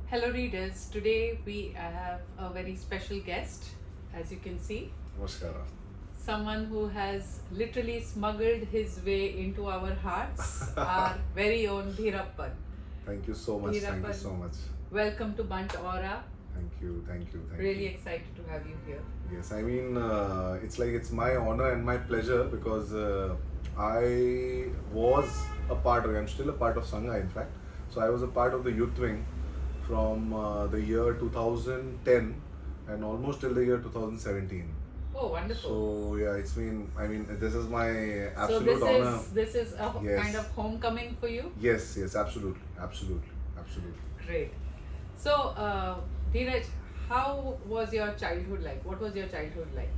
Hello, readers. Today we have a very special guest, as you can see. Namaskara. Someone who has literally smuggled his way into our hearts, our very own Dhirappan. Thank you so much. Thank you Dhirappan, so much. welcome to Bunt-Aura. Thank you. Thank you. Thank Really you. excited to have you here. Yes, I mean, it's my honor and my pleasure because I was a part of, I'm still a part of Sangha in fact. So I was a part of the youth wing from the year 2010 and almost till the year 2017. Oh, wonderful. So yeah, this is my So absolute honor. this is a Yes. kind of homecoming for you? Yes, absolutely, absolutely. Great. So, Dhiraj, how was your childhood like? What was your childhood like?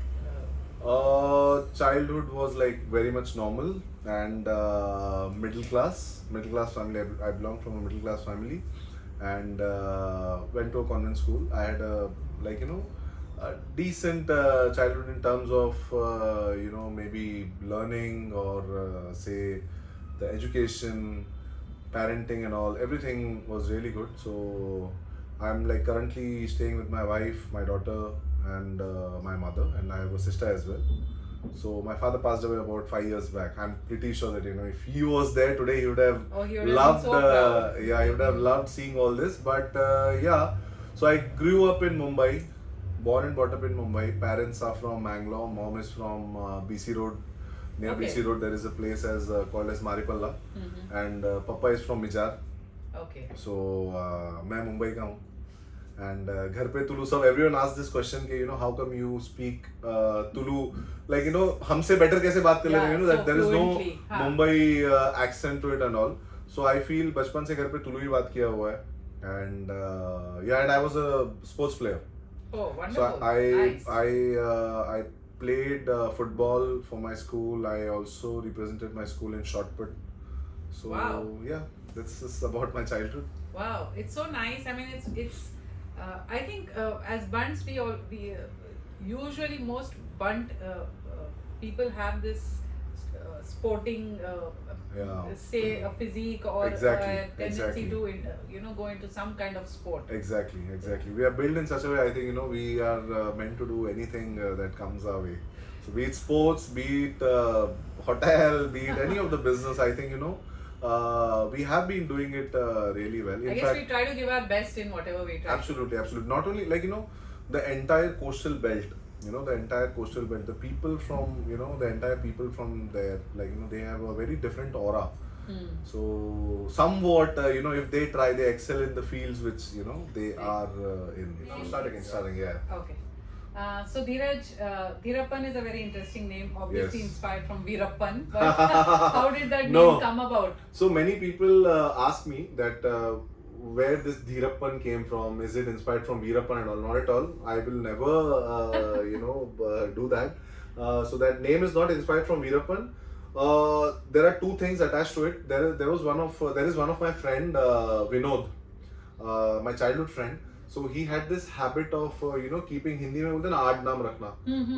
Childhood was like very much normal and middle class family. I belong from a middle class family and went to a convent school. I had a decent childhood in terms of maybe learning or say the education, parenting and all. Everything was really good. So I'm like currently staying with my wife, my daughter, and my mother, and I have a sister as well. So my father passed away about 5 years back. I'm pretty sure that if he was there today, he would have Oh, he would have loved. been so proud. Yeah, he would have loved seeing all this. But yeah, so I grew up in Mumbai, born and brought up in Mumbai. Parents are from Mangalore. Mom is from BC Road. Near Okay. BC Road, there is a place called as Maripalla, and Papa is from Mijar. Okay. So मैं मुंबई का हूँ and घर पे तुलु सब everyone asks this question कि how come you speak Tulu like हमसे better कैसे बात कर लेते Yeah, that so there is no fluently, हाँ. Mumbai accent to it and all. So I feel बचपन से घर पे तुलु ही बात किया हुआ है and yeah, and I was a sports player. Oh, So wonderful. Nice. I played football for my school. I also represented my school in shot put. So Wow. yeah, this is about my childhood. Wow, it's so nice. I mean, it's. I think as bunts, we usually most bunt people have this sporting, Yeah. say a physique or Exactly, a tendency exactly. to go into some kind of sport. Exactly. We are built in such a way. I think we are meant to do anything that comes our way. So be it sports, be it hotel, be it any of the business. I think we have been doing it really well. In I guess we try to give our best in whatever we try. absolutely. Not only like the entire coastal belt. The entire coastal belt. The people from the entire people from there, like they have a very different aura. So somewhat, if they try, they excel in the fields which they are in. Start again. Yeah. Okay. So Dhiraj, Dhirappan is a very interesting name, obviously Yes. inspired from Veerappan. But how did that No. name come about? So many people ask me that where this Dhirappan came from. Is it inspired from Veerappan and all? Not at all. I will never, do that. So that name is not inspired from Veerappan. There are two things attached to it. There is one of my friend Vinod, my childhood friend. So he had this habit of keeping Hindi में बोलते हैं ना आड नाम रखना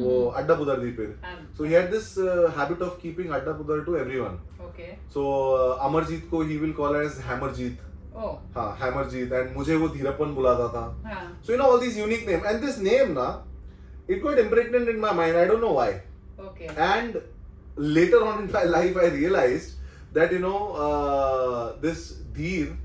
वो अड्डा बुदर दी फिर. So he had this habit of keeping अड्डा बुदर to everyone. Okay. So Amarjeet को he will call as Hammerjeet. Oh. हाँ Hammerjeet and मुझे वो धीरप्पन बुलाता था. हाँ. So all these unique names and this name na it got impregnated in my mind. I don't know why. Okay. And later on in my life I realized that this Dhir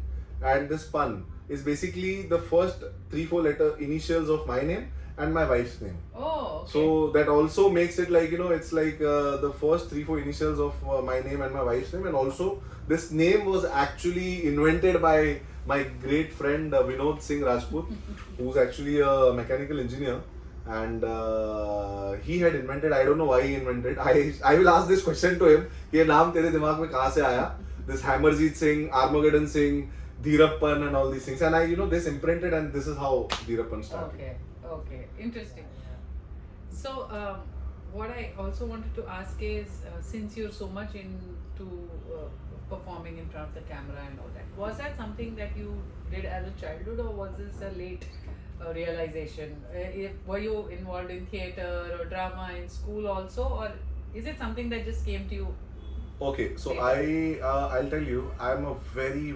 and this Pan is basically the first 3-4 letter initials of my name and my wife's name. Oh. Okay. So that also makes it like it's like the first 3-4 initials of my name and my wife's name, and also this name was actually invented by my great friend Vinod Singh Rajput, who's actually a mechanical engineer, and he had invented. I don't know why he invented. I will ask this question to him. ये नाम तेरे दिमाग में कहाँ से आया? This Hammerjeet Singh, Armageddon Singh, Dhirappan and all these things, and I this imprinted, and this is how Dhirappan started. Okay. Interesting. So, what I also wanted to ask is, since you're so much into performing in front of the camera and all that, was that something that you did as a childhood, or was this a late realization? Were you involved in theatre or drama in school also, or is it something that just came to you Okay, so I'll tell you, I'm a very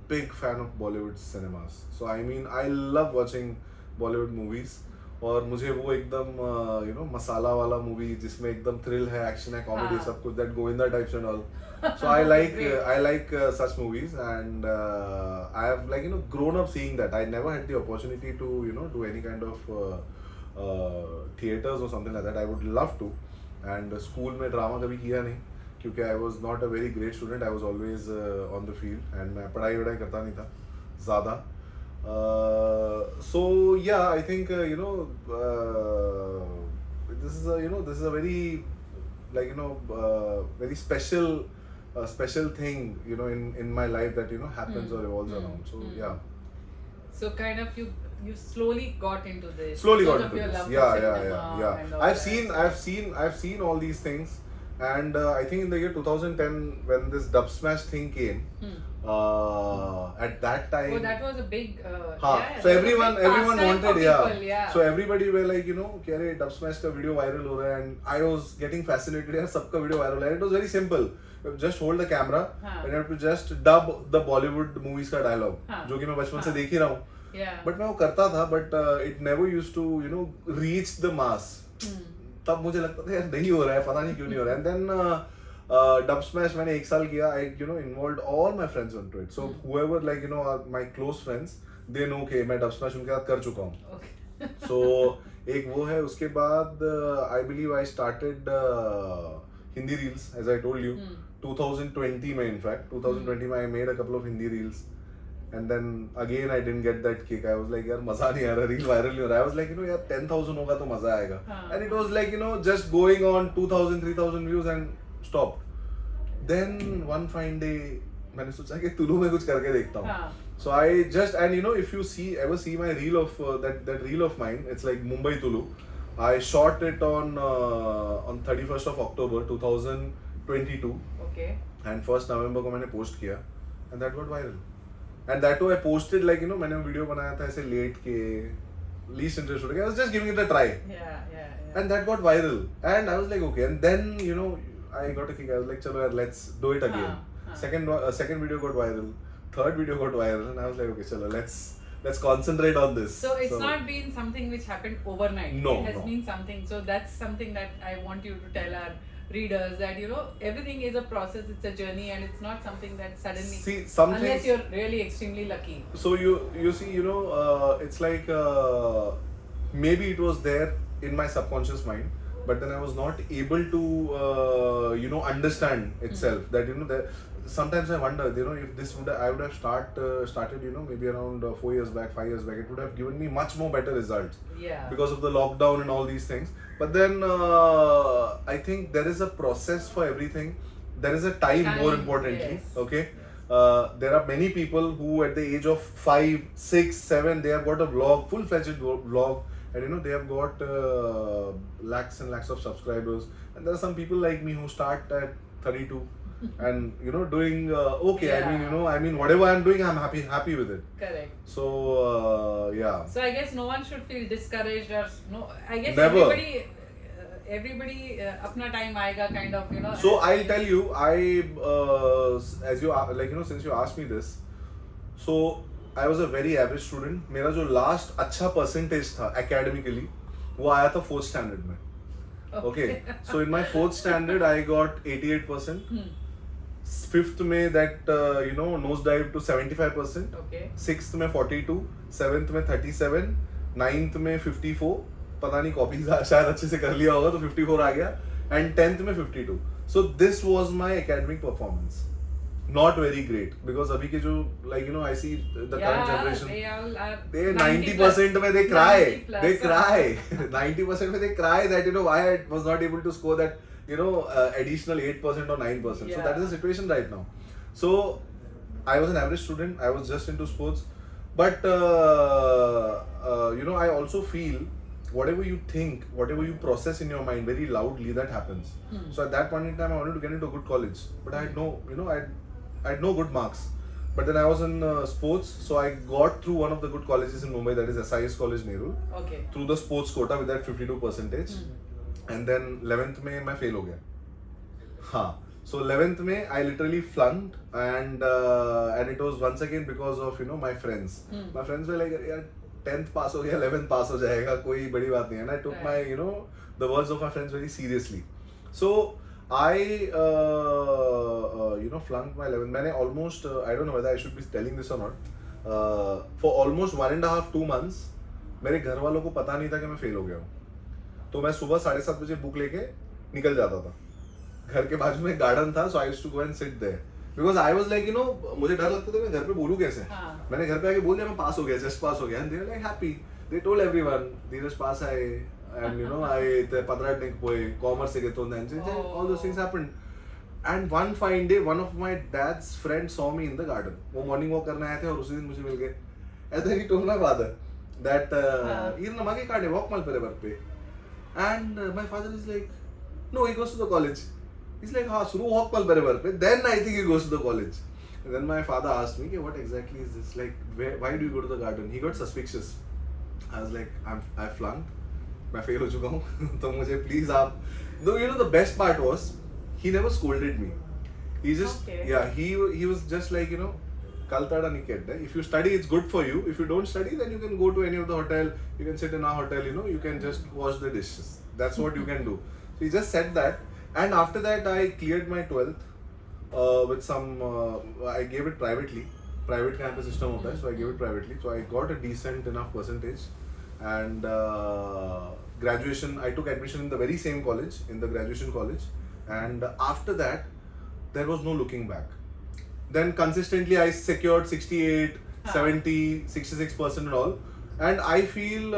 big fan of Bollywood cinemas. So I mean I love watching Bollywood movies. और मुझे वो एकदम मसाला वाला movie जिसमें एकदम thrill है, action है, comedy सब कुछ, that Govinda types and all. So I like such movies, and I have grown up seeing that. I never had the opportunity to do any kind of theaters or something like that. I would love to. And school में drama कभी किया नहीं क्योंकि I was not a very great student. I was always on the field, and मैं पढ़ाई वढ़ाई करता नहीं था ज़्यादा. So yeah, I think this is a very very special thing in my life that happens or revolves around. So yeah. So kind of you slowly got into this. Slowly got because into of your this. love Yeah, for yeah, cinema yeah, and yeah. all I've seen all these things, and I think in the year 2010 when this dub smash thing came, at that time. Oh, that was a big. So everyone wanted, yeah. So everybody were like, कि अरे dub smash का video viral हो रहा है, and I was getting fascinated. यार सबका video viral है. It was very simple. Just hold the camera and you have to just dub the Bollywood movies का dialogue, जो कि मैं बचपन से देख ही रहा हूँ. But मैं वो करता था, but it never used to reach the mass. तब मुझे लगता था यार नहीं हो रहा है, पता नहीं क्यों नहीं हो रहा है. And then dub smash मैंने एक साल किया. I involved all my friends into it. So whoever are my close friends, they know कि मैं dub smash उनके साथ कर चुका हूँ. So एक वो है. उसके बाद I believe I started Hindi reels, as I told you. 2020 में, in fact 2020 में I made a couple of Hindi reels, and then again I didn't get that kick. I was like यार मजा नहीं आ रहा, reel viral नहीं हो रहा. I was like यार 10,000 होगा तो मजा आएगा. And it was like just going on 2,000 3,000 views and stopped. Then one fine day मैंने सोचा कि तुलु में कुछ करके देखता हूँ. So I just, and if you ever see my reel of that reel of mine, it's like Mumbai Tulu. I shot it on 31st of October 2022. Okay. And 1st November को मैंने post किया, and that got viral. And that too I posted मैंने video बनाया था ऐसे late के, least interest के. I was just giving it a try. Yeah. And that got viral. And I was like okay. And then I got a kick. I was like चलो यार let's do it again. Second video got viral. Third video got viral. And I was like okay चलो let's concentrate on this. So it's not been something which happened overnight. No. It has been something. So that's something that I want you to tell our readers, that everything is a process, it's a journey, and it's not something that suddenly, unless you're really extremely lucky. So you see, it's like maybe it was there in my subconscious mind, but then I was not able to understand itself. That that sometimes I wonder, if this I would have started maybe around 4 years back, 5 years back, it would have given me much more better results. Yeah. Because of the lockdown and all these things. But then I think there is a process for everything. There is a time more importantly. Yes. Okay. There are many people who at the age of 5, 6, 7, they have got a vlog, full-fledged vlog, and they have got lakhs and lakhs of subscribers. And there are some people like me who start at 32 and doing okay. Yeah. I mean whatever I'm doing, I'm happy with it. Correct. So yeah. So I guess no one should feel discouraged, or no. I guess Never. everybody apna time aayega kind of So I'll tell you, as you since you asked me this, so I was a very average student. मेरा जो last अच्छा percentage था academically, वो आया था 4th standard में. Okay. So in my 4th standard I got 88%. 5th में that nosedive to 75%. Okay. 6th में 42, 7th में 37, 9th में 54. पता नहीं कॉपी शायद अच्छे से कर लिया होगा तो 54 आ गया, and 10th में 52. So this was my academic performance. Not very great, because अभी के जो I see the current generation, they 90% में they cry, 90% में they cry that why I was not able to score that additional 8% or 9%. Yeah. So that is the situation right now. So I was an average student. I was just into sports, but I also feel whatever you think, whatever you process in your mind very loudly, that happens. So at that point in time, I wanted to get into a good college, but I had no, I had no good marks. But then I was in sports, so I got through one of the good colleges in Mumbai, that is SIS College Nehru. Okay. Through the sports quota with that 52%. And then 11th में मैं fail हो गया. हाँ. So 11th में I literally flunked, and it was once again because of my friends. My friends were like, यार 10th pass हो गया, 11th pass हो जाएगा, कोई बड़ी बात नहीं है. And I took my the words of my friends very seriously. So I flunked my 11th. मैंने almost I don't know whether I should be telling this or not. For almost 1.5-2 months मेरे घर वालों को पता नहीं था कि मैं फेल हो गया हूँ. तो मैं सुबह 7:30 बजे बुक लेके निकल जाता था. घर के बाजू में गार्डन था, so I used to go and sit there because I was like मुझे डर लगता था मैं घर पे बोलूँ कैसे. मैंने घर पे आके बोल दिया मैं पास हो गया, जस्ट पास हो गया, and they were like happy. They told everyone धीरज पास आए, and I पत्राटनिक पोए कॉमर्स के तो all those things happened. And one fine day, one of my dad's friends saw me in the garden. वो morning walk करने आए थे और उसी दिन मुझे मिल गए. And then he told my father that ये नमागे काटे walk mal pere पे. And my father is like, no, he goes to the college. He's like, हाँ शुरू walk mal pere पे. Then I think he goes to the college. And then my father asked me, what exactly is this? Like, why do you go to the garden? He got suspicious. I was like, I flunked. मैं fail हो चुका हूँ. तो मुझे please आप. Though the best part was, he never scolded me. He just he was just like kal tada nahi kedde. If you study, it's good for you. If you don't study, then you can go to any of the hotel. You can sit in our hotel. You can just wash the dishes. That's what you can do. So he just said that, and after that I cleared my 12th with some. I gave it privately. Private campus system hota hai, so I gave it privately. So I got a decent enough percentage, and graduation. I took admission in the very same college, in the graduation college. And after that, there was no looking back. Then consistently I secured 68, 70, 66% and all. And I feel,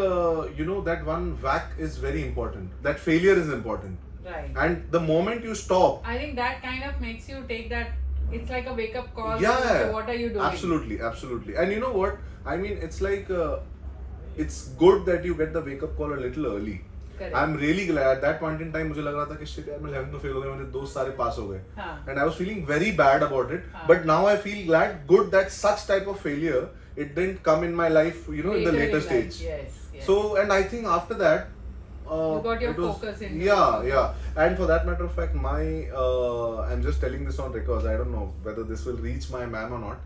that one whack is very important. That failure is important. Right. And the moment you stop. I think that kind of makes you take that, it's like a wake up call. Yeah. What are you doing? Absolutely, absolutely. And you know what? I mean, it's like, it's good that you get the wake up call a little early. Correct. I'm really glad. At that point in time मुझे लग रहा था कि shit यार मैं 11th में fail हो गया, मेरे दोस्त सारे पास हो गए. And I was feeling very bad about it. But now I feel good that such type of failure, it didn't come in my life, in the later stage. Yes. So, and I think after that, you got your focus in. Yeah. And for that matter of fact, I'm just telling this on records. I don't know whether this will reach my ma'am or not.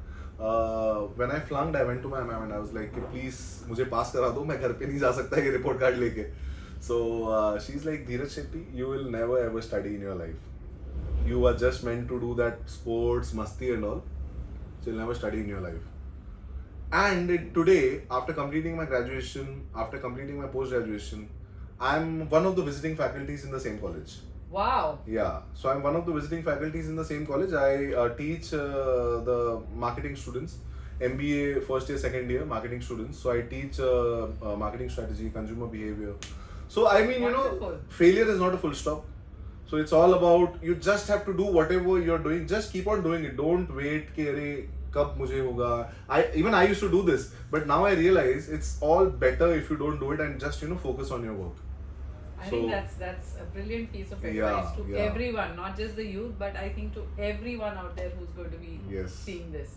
When I flunked, I went to my ma'am and I was like, please मुझे पास करा दो, मैं घर पे नहीं जा सकता ये report card लेके. So she's like, Dhiraj Shetty, you will never ever study in your life. You are just meant to do that sports, masti and all. So you'll never study in your life. And today, after completing my graduation, after completing my post-graduation, I'm one of the visiting faculties in the same college. Wow. Yeah. So I'm one of the visiting faculties in the same college. I teach the marketing students. MBA first year, second year marketing students. So I teach marketing strategy, consumer behavior. So I mean, failure is not a full stop. So it's all about, you just have to do whatever you're doing. Just keep on doing it. Don't wait कि अरे कब मुझे होगा. I used to do this, but now I realize it's all better if you don't do it and just focus on your work. I think that's a brilliant piece of advice to everyone, not just the youth, but I think to everyone out there who's going to be seeing this.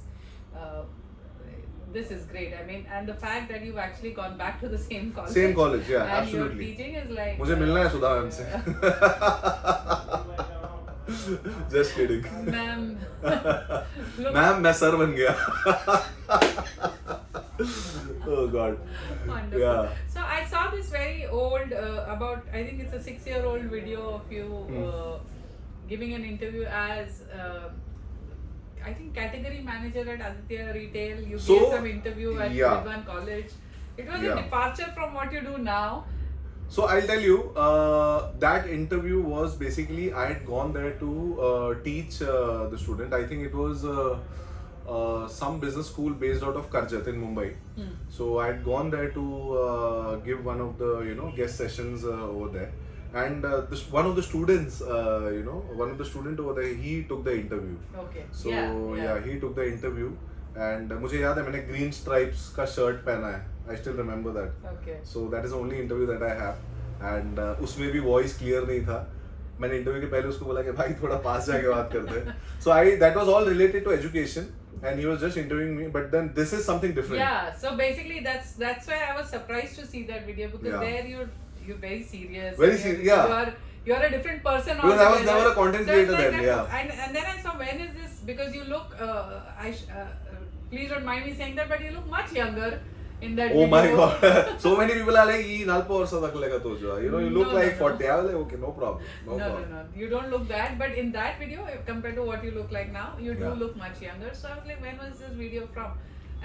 This is great. I mean, and the fact that you've actually gone back to the same college. Same college, yeah, and absolutely. Your teaching is like. मुझे मिलना है सुधा ma'am से. Just kidding. Ma'am. Ma'am, मैं sir बन गया. Oh God. Wonderful. Yeah. So I saw this very old, about, I think it's a 6-year-old video of you giving an interview as, I think, category manager at Aditya Retail. You gave some interview at Dhirappan College. It was a departure from what you do now. So I'll tell you, that interview was basically, I had gone there to teach the student. I think it was some business school based out of Karjat in Mumbai. So I had gone there to give one of the guest sessions over there. And one of the students, one of the student over there, he took the interview. Okay. So he took the interview. And मुझे याद है मैंने green stripes का shirt पहना है. I still remember that. Okay. So that is the only interview that I have. And उसमें भी voice clear नहीं था. मैंने interview के पहले उसको बोला कि भाई थोड़ा पास जाके बात करते हैं. So that was all related to education. And he was just interviewing me, but then this is something different. Yeah, so basically that's why I was surprised to see that video, because there you're very serious. Very serious, yeah. you're a different person. Because I was altogether. never a content So it's creator then, that, yeah. And then I saw, when is this? Because you look, please don't mind me saying that, but you look much younger in that Oh video. my god. So many people are like, "Ee nalpa orsa daklega tojo." You know, you look No, like no, 40. I was like, okay, no problem. No No, problem. no, no. You don't look that. But in that video, compared to what you look like now, you do Yeah. look much younger. So I was like, when was this video from?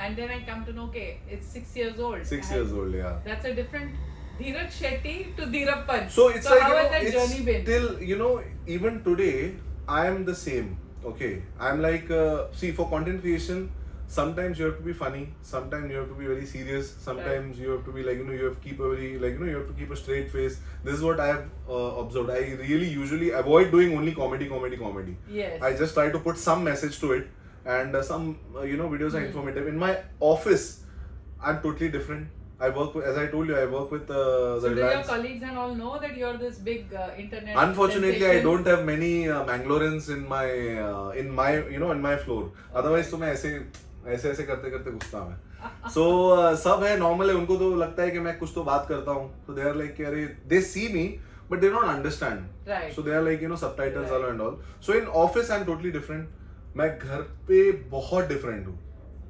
And then I come to know, okay, it's 6 years old. 6 And years old, yeah. That's a different Dhiraj Shetty to Dhirappan. So it's like, how you has know, that it's journey been? still, you know, even today, I am the same. Okay. I'm like, see, for content creation, sometimes you have to be funny, sometimes you have to be very serious, sometimes you have to be like, you know, you have to keep a very, like, you know, you have to keep a straight face. This is what I have observed. I really usually avoid doing only comedy. Yes. I just try to put some message to it, and some, you know, videos are informative. In my office, I'm totally different. I work with, as I told you, I work with the So do your Reliance. colleagues and all know that you're this big internet Unfortunately, I sensation? don't have many Mangaloreans in my you know, in my floor. Otherwise, तो मैं ऐसे करते घुसता मैं. So सब है normal है, उनको तो लगता है कि मैं कुछ तो बात करता हूँ. So they are like कि अरे, they see me but they don't understand. Right. So they are like, you know, subtitles Right. and all. So in office I'm totally different. मैं घर पे बहुत different हूँ.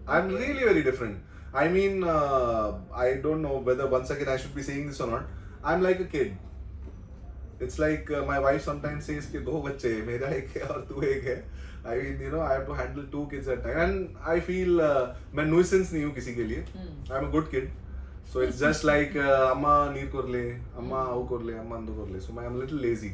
I'm really very different. I mean, I don't know whether once again I should be saying this or not. I'm like a kid. It's like my wife sometimes says कि दो बच्चे हैं, मेरा एक है और तू एक है. I mean, you know, I have to handle 2 kids at a time, and I feel मैं nuisance नहीं हूँ किसी के लिए. I'm a good kid. So it's just like अम्मा नीर कर ले, अम्मा वो कर ले, अम्मा अंदो कर ले. So I'm a little lazy.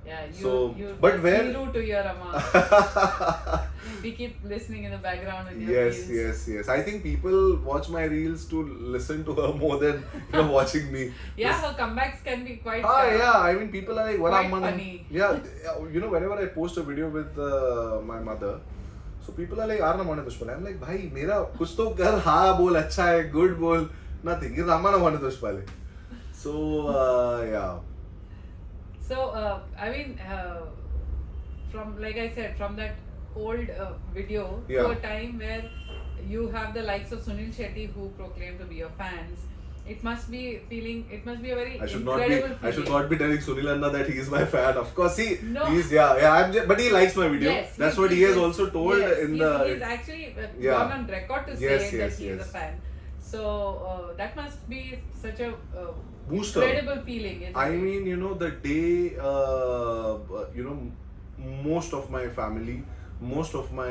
Yeah, you but where? Hero to your Amma. We keep listening in the background in your reels. Yes. I think people watch my reels to listen to her more than, you know, watching me. Yeah, her comebacks can be quite. Yeah. I mean, people are like, "What quite Amma?" funny. Yeah, you know, whenever I post a video with my mother, so people are like, "Aar na mane dushpale." I'm like, "Bhai, mera kuch to kar, हाँ बोल, अच्छा है, good बोल, nothing. It's Amma na mane dushpale." So yeah. So, I mean, from, like I said, from that old video to a time where you have the likes of Sunil Shetty who proclaim to be your fans, it must be a very incredible feeling. I should not be telling Sunil Anna that he is my fan. Of course, No. but he likes my video. Yes, That's what he has also told in the. He's actually gone on record to say that he is a fan. So that must be such a booster. incredible feeling. Isn't I it? mean, you know, the day you know, most of my family, most of my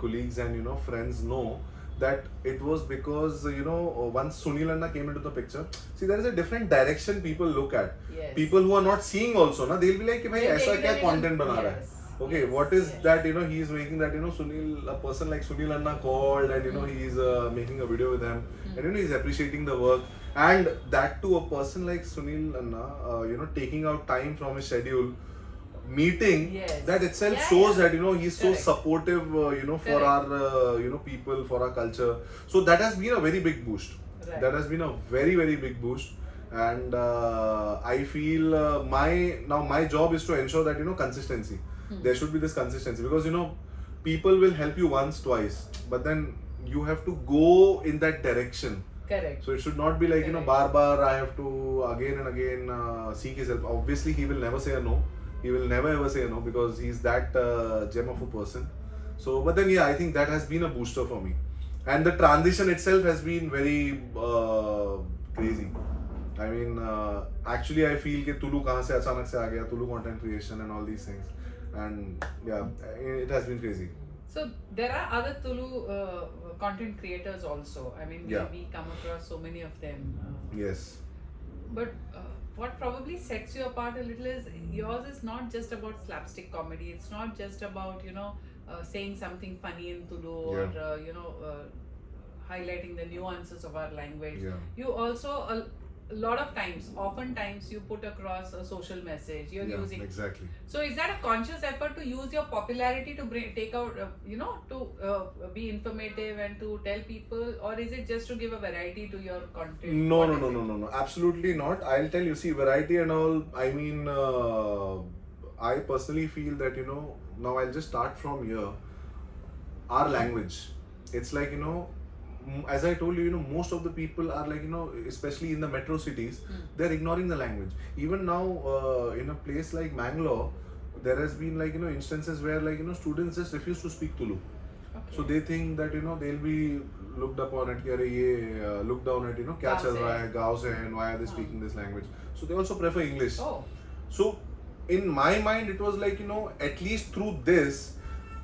colleagues and, you know, friends know that it was because, you know, once Sunil Anna came into the picture, see, there is a different direction people look at. Yes. People who are not seeing also, na, they'll be like, "Bhai, They'll ऐसा take क्या it content in- बना रहा है?" yes. Okay, Yes, what is yes. that, you know, he is making that, you know, Sunil, a person like Sunil Anna called and, you know, he is making a video with them and, you know, he's appreciating the work, and that to a person like Sunil Anna, you know, taking out time from his schedule, meeting, Yes. that itself Yeah, shows yeah. that, you know, he's so Correct. supportive, you know, for Correct. our, you know, people, for our culture. So that has been a very big boost. Right. That has been a very, very big boost. And I feel my job is to ensure that, you know, consistency. There should be this consistency, because, you know, people will help you once, twice, but then you have to go in that direction. Correct. So it should not be like, you know, bar I have to again and again seek his help. Obviously, he will never say a no. He will never ever say a no, because he's that gem of a person. So, but then yeah, I think that has been a booster for me. And the transition itself has been very crazy. I mean, actually I feel कि तुलू कहाँ से अचानक से आ गया, तुलू content creation and all these things. And yeah, it has been crazy. So there are other Tulu content creators also. I mean, Yeah. we come across so many of them. Yes. But what probably sets you apart a little is yours is not just about slapstick comedy. It's not just about, you know, saying something funny in Tulu or you know, highlighting the nuances of our language. Yeah. You also oftentimes you put across a social message. You're using. Exactly. So is that a conscious effort to use your popularity to take out, you know, to be informative and to tell people, or is it just to give a variety to your content? No. Absolutely not. I'll tell you. See, variety and all. I mean, I personally feel that, you know, now I'll just start from here. Our language. It's like, you know, as I told you, most of the people are like, especially in the metro cities, they're ignoring the language. Even now, in a place like Mangalore, there has been like, instances where like, students just refuse to speak Tulu. Okay. So they think that, they'll be looked upon at, looked down at, kya chal raha hai, gaon se hai, and why are they speaking this language? So they also prefer English. Oh. So in my mind, it was like, at least through this,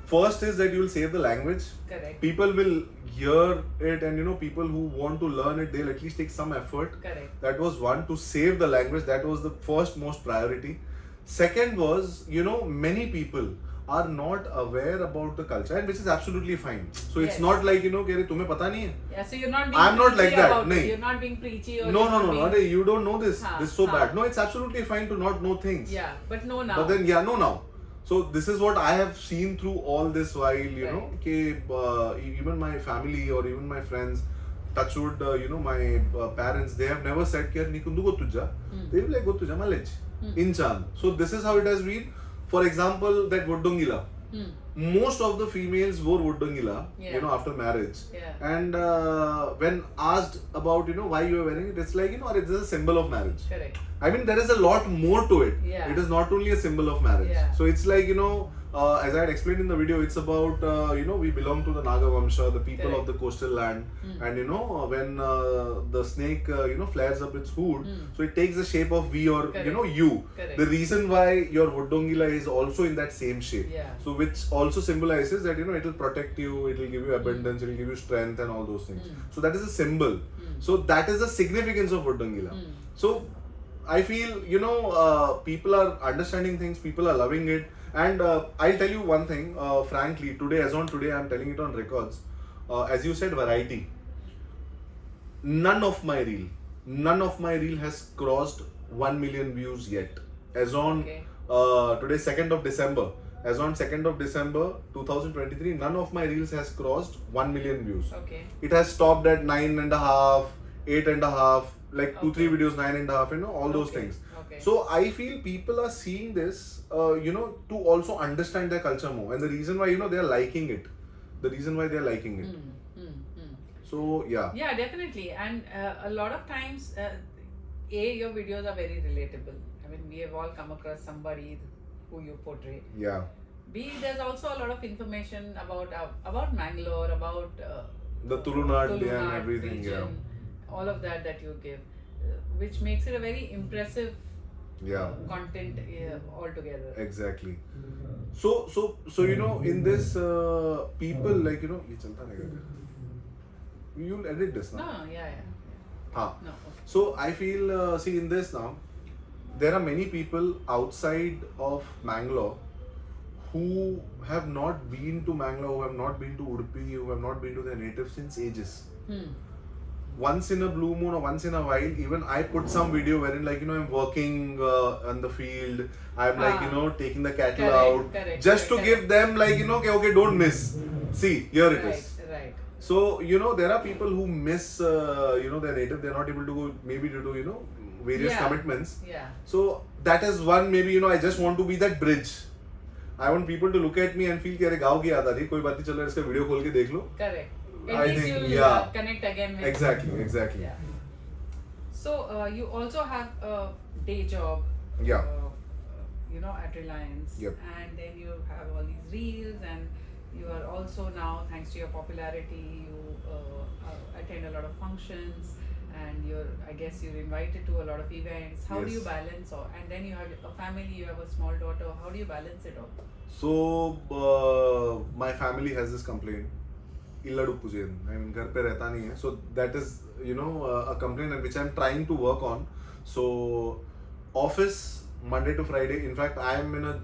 first is that you will save the language. Correct. People will hear it, and people who want to learn it, they'll at least take some effort. Correct. That was one, to save the language. That was the first most priority. Second was, many people are not aware about the culture, and which is absolutely fine. So it's not like, कि तुम्हें पता नहीं है. Yeah, so you're not being I'm not like that. about it. नहीं. You're not being preachy or No, you don't know this. This is so हाँ. bad. No, it's absolutely fine to not know things. Yeah, but no now. But then, know now. So this is what I have seen through all this while, know, even my family or even my friends, touchwood, my parents, they have never said, Nikundu go tuja. They will like, go tuja malech. Inchan. So this is how it has been. For example, that Voddongila. Most of the females wore Voddongila, after marriage. Yeah. And when asked about, why you are wearing it, it's like, it's a symbol of marriage. Correct. I mean, there is a lot more to it. Yeah. It is not only a symbol of marriage. Yeah. So it's like, as I had explained in the video, it's about, we belong to the Naga Vamsha, the people Correct. of the coastal land. And, when the snake, flares up its hood, so it takes the shape of we or, Correct. you. Correct. The reason why your Voddongila is also in that same shape. Yeah. So which also symbolizes that, it will protect you, it will give you abundance, it will give you strength and all those things. So that is a symbol. So that is the significance of Voddongila. So I feel, people are understanding things, people are loving it. And I'll tell you one thing, frankly, today, as on today, I'm telling it on records. As you said, variety. None of my reel has crossed 1 million views yet. As on today, 2nd of December. As on 2nd of December 2023, none of my reels has crossed 1 million views. Okay. It has stopped at 9.5, 8.5, like 2-3 videos, 9.5, all those things. Okay. So I feel people are seeing this, to also understand their culture more. And the reason why, they are liking it. So, yeah. Yeah, definitely. And a lot of times, your videos are very relatable. I mean, we have all come across somebody who you portray. Yeah. B, there's also a lot of information about Mangalore, about the Tulunad and Tulunad everything, region, all of that you give, which makes it a very impressive content altogether. Exactly. So in this, people like, ye chalta rahega. You'll edit this now. No, yeah. Haan. No. Okay. So I feel, see, in this now, there are many people outside of Mangalore who have not been to Mangalore, who have not been to Udupi, who have not been to their native since ages. Once in a blue moon or once in a while, even I put some video wherein like, I'm working on the field, I'm like, taking the cattle out, just to give them like, okay, don't miss. See, here it is. Right. So, there are people who miss, their native, they're not able to go, maybe due to, various commitments. Yeah. So, that is one, maybe, I just want to be that bridge. I want people to look at me and feel कि अरे गाँव की याद आ रही, कोई बात नहीं, चलो इसका वीडियो खोल के देख लो. Correct. At I least think, you'll connect again with Exactly. Yeah. So you also have a day job. Yeah. At Reliance. Yep. And then you have all these reels, and you are also now, thanks to your popularity, you attend a lot of functions, and I guess you're invited to a lot of events. How do you balance all? And then you have a family, you have a small daughter. How do you balance it all? So my family has this complaint. घर पे रहता नहीं है. So that is, a complaint which I'm trying to work on. So office Monday to Friday. In fact, I am in a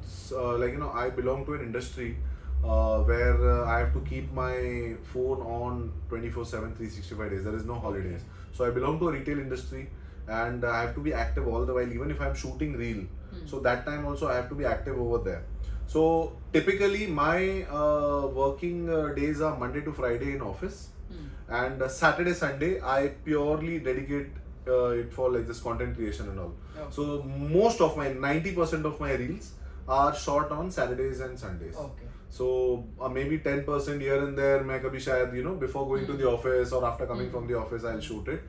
I belong to an industry where I have to keep my phone on 24/7, 365 days. There is no holidays. So I belong to a retail industry, and I have to be active all the while, even if I'm shooting reel. So that time also I have to be active over there. So typically my working days are Monday to Friday in office, and Saturday, Sunday I purely dedicate it for like this content creation and all. Okay. So most of my 90% of my reels are shot on Saturdays and Sundays. Okay. So maybe 10% here and there मैं कभी शायद before going to the office or after coming from the office I'll shoot it.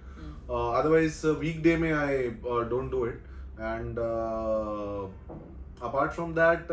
Otherwise weekday में I don't do it. And apart from that,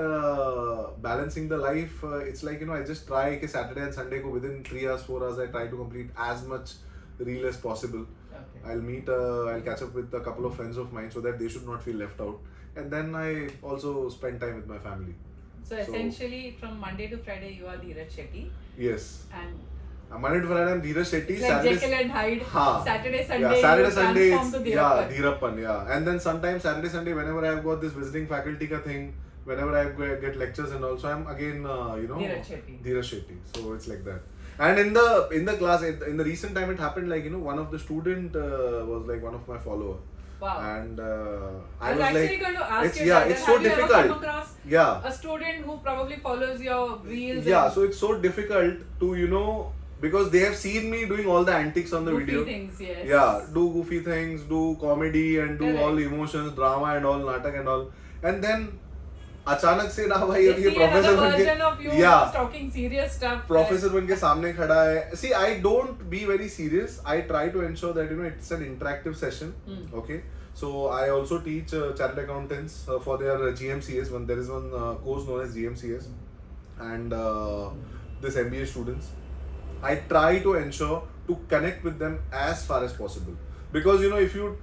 balancing the life, it's like I just try कि Saturday and Sunday को within 3 hours 4 hours I try to complete as much reel as possible. Okay. I'll catch up with a couple of friends of mine so that they should not feel left out. And then I also spend time with my family. So essentially, from Monday to Friday, you are Dhiraj Shetty. Yes. And Monday to Friday, I'm Dhiraj Shetty. it's like Jekyll and Hyde. Saturday, Sunday, yeah, Saturday, you Sunday, transform to Dhirappan. Dhirappan, yeah. And then sometimes Saturday, Sunday, whenever I've got this visiting faculty ka thing, whenever I get lectures and also, I'm again, Dhiraj Shetty. Dhiraj Shetty. So it's like that. And in the class, in the recent time, it happened like one of the student was like one of my follower. Wow. And I was actually like, going to ask you yeah, that. it's so Have you ever difficult. come across Yeah. a student who probably follows your reels? Yeah, and so it's so difficult to because they have seen me doing all the antics on the goofy video. things, yes. Yeah, do goofy things, do comedy and do Correct. all the emotions, drama and all, natak and all. And then अचानक से ना भाई They अब ये see professor another बन के version of you yeah talking serious stuff. Professor बन के सामने खड़ा है. See, I don't be very serious. I try to ensure that it's an interactive session. Okay. So I also teach chartered accountants for their GMCS. When there is one course known as GMCS, and this MBA students, I try to ensure to connect with them as far as possible. Because if you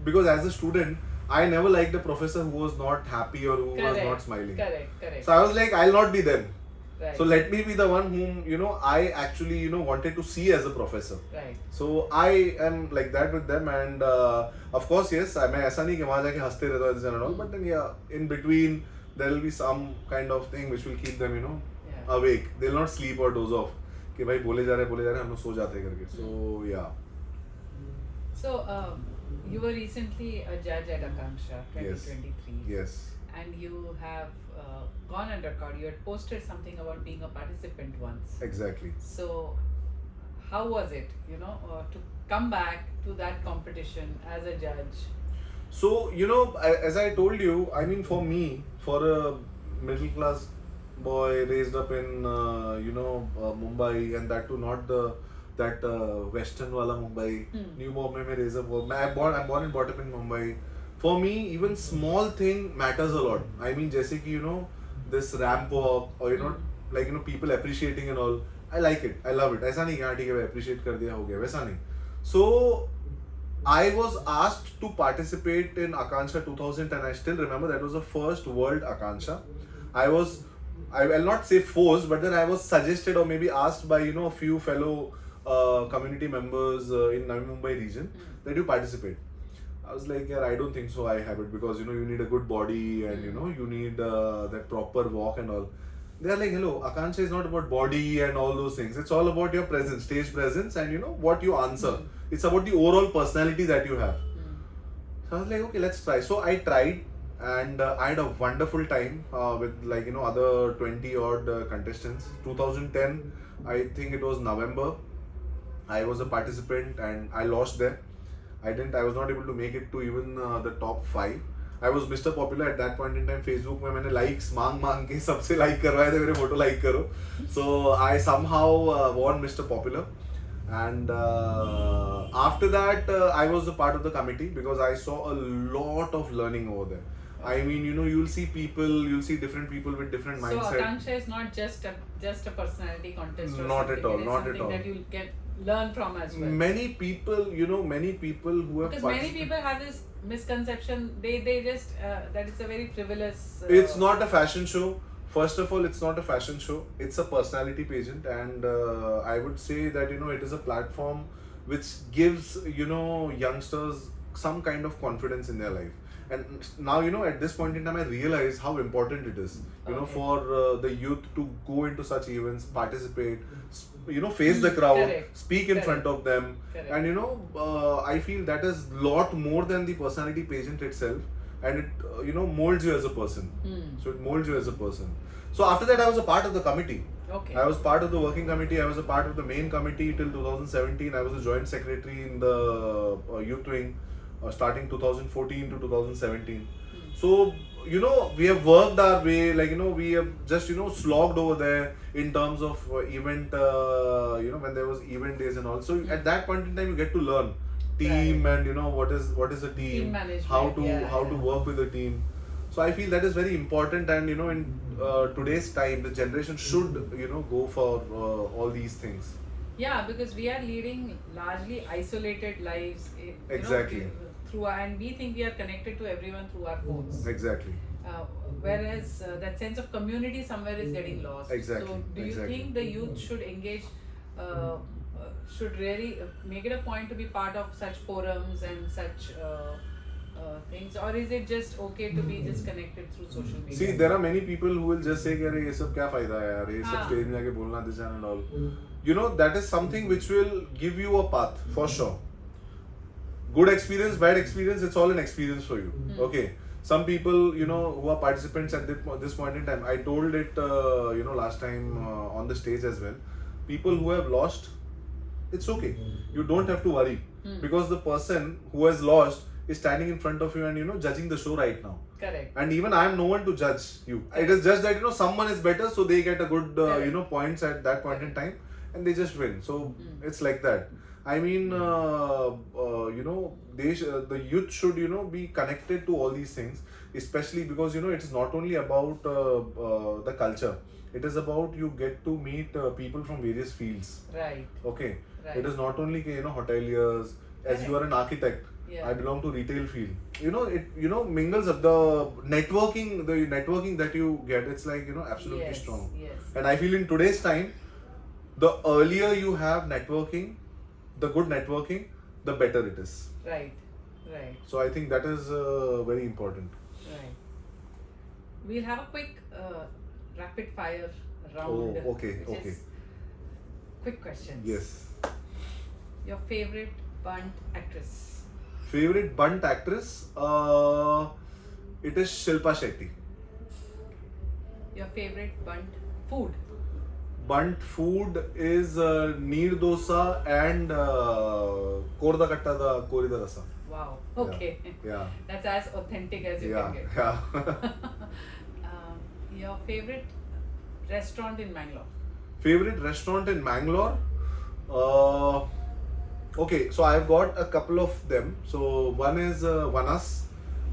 because as a student, I never liked a professor who was not happy or who was not smiling. Correct. So I was like, I'll not be them. Right. So let me be the one whom I actually wanted to see as a professor. Right. So I am like that with them, and of course yes, मैं ऐसा नहीं कि वहाँ जाके हंसते रहता हूँ and all, but then yeah, in between there will be some kind of thing which will keep them awake. They'll not sleep or doze off. कि भाई बोले जा रहे हम लोग सो जाते करके. So yeah. So you were recently a judge at Akanksha 2023. Yes. And you have gone on record. You had posted something about being a participant once. Exactly. So how was it, to come back to that competition as a judge? So as I told you, I mean for me, for a middle class boy raised up in Mumbai, and that too not that western wala Mumbai, New Bombay mein raised up. I'm born and brought up in Mumbai. For me, even small thing matters a lot. I mean, जैसे कि this ramp walk or like people appreciating and all. I like it. I love it. ऐसा नहीं कि हाँ ठीक है appreciate कर दिया हो गया, वैसा नहीं. So I was asked to participate in Akanksha 2000, and I still remember that was the first World Akanksha. I will not say forced, but then I was suggested or maybe asked by a few fellow community members in Navi Mumbai region that you participate. I was like, yeah, I don't think so. I have it because you need a good body and you need that proper walk and all. They are like, hello, Akanksha is not about body and all those things. It's all about your presence, stage presence, and what you answer. It's about the overall personality that you have. So I was like, okay, let's try. So I tried, and I had a wonderful time with other 20 odd contestants. 2010, I think it was November. I was a participant and I lost there. I was not able to make it to even the top 5. I was Mr. Popular at that point in time. Facebook में मैंने likes मांग के सबसे like करवाए थे मेरे photo like करो. So I somehow won Mr. Popular, and after that I was a part of the committee because I saw a lot of learning over there. I mean, you'll see different people with different mindset. So Akanksha is not just a personality contest. Or not at all. It is Not at something all. that you can learn from as well. Many people who have Because many people have this misconception. They just that it's a very frivolous. It's not a fashion show. First of all, it's not a fashion show. It's a personality pageant, and I would say that it is a platform which gives youngsters some kind of confidence in their life. And now at this point in time I realize how important it is for the youth to go into such events, participate, face the crowd, Correct. speak in front of them. Correct. And I feel that is lot more than the personality pageant itself, and it molds you as a person. So it molds you as a person. So after that I was a part of the committee. Okay. I was part of the working committee. I was a part of the main committee till 2017. I was a joint secretary in the youth wing starting 2014 to 2017. So we have worked our way, like, we have just, slogged over there in terms of event, when there was event days and all. So at that point in time, you get to learn team and, what is a team management, how to work with a team. So I feel that is very important, and, in today's time, the generation should, go for all these things. Yeah, because we are leading largely isolated lives. Exactly. And we think we are connected to everyone through our phones. Exactly. Whereas that sense of community somewhere is getting lost. Exactly. So do you think the youth should engage, should really make it a point to be part of such forums and such things, or is it just okay to be just connected through social media? See, there are many people who will just say, "Arey, ये सब क्या फायदा है यार? ये सब stage में जाके बोलना this and all." That is something which will give you a path for sure. Good experience, bad experience, it's all an experience for you. Okay. Some people, who are participants at this point in time, I told it, last time on the stage as well. People who have lost, it's okay. You don't have to worry, because the person who has lost is standing in front of you and, judging the show right now. Correct. And even I am no one to judge you. Correct. It is just that, someone is better, so they get a good, points at that point in time, and they just win. So it's like that. I mean, the youth should, be connected to all these things, especially because, it's not only about the culture. It is about you get to meet people from various fields. Right. Okay. Right. It is not only, hoteliers. As you are an architect, I belong to retail field. It mingles up the networking that you get. It's like, absolutely strong. Yes. And I feel in today's time, the earlier you have networking, the good networking, the better it is. Right. So I think that is very important. Right. We'll have a quick rapid fire round. Oh, okay. Is quick questions. Yes. Your favorite Bunt actress? Favorite Bunt actress? It is Shilpa Shetty. Your favorite Bunt food? Bunt food is neer dosa and korda katta korida rasa. Wow. Okay. Yeah. That's as authentic as you can get. Yeah. Your favorite restaurant in Mangalore? Favorite restaurant in Mangalore? Okay, so I've got a couple of them. So one is Vanas.